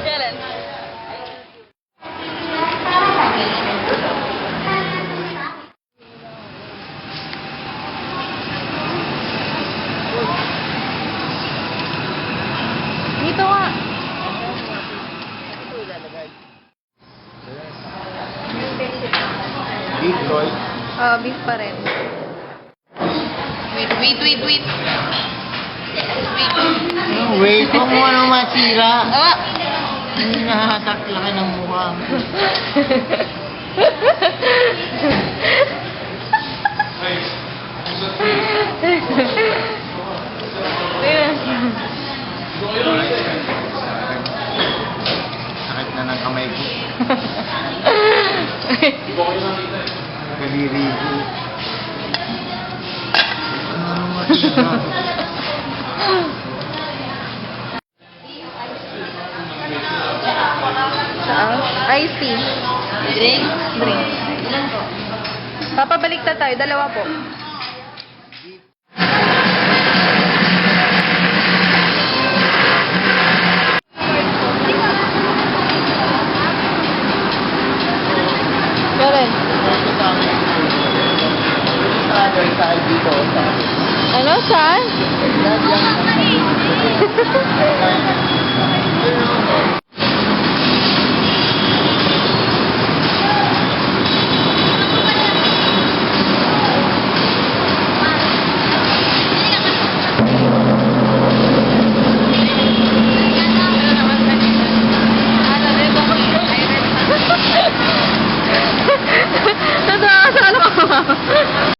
Kailan? Dito nga. Beef Roy. Beef pa rin. Wait. Wait. Wait, huwag mo ano masira. Ah! Hinahatak laki ng mukha. Sakit na ng kamay ko. Kaliri ko. Ano masira? Iced tea. Drink? Drink. Papabalik na tayo. Dalawa po. Karen. Ano? Saan? Totoo, saan ako?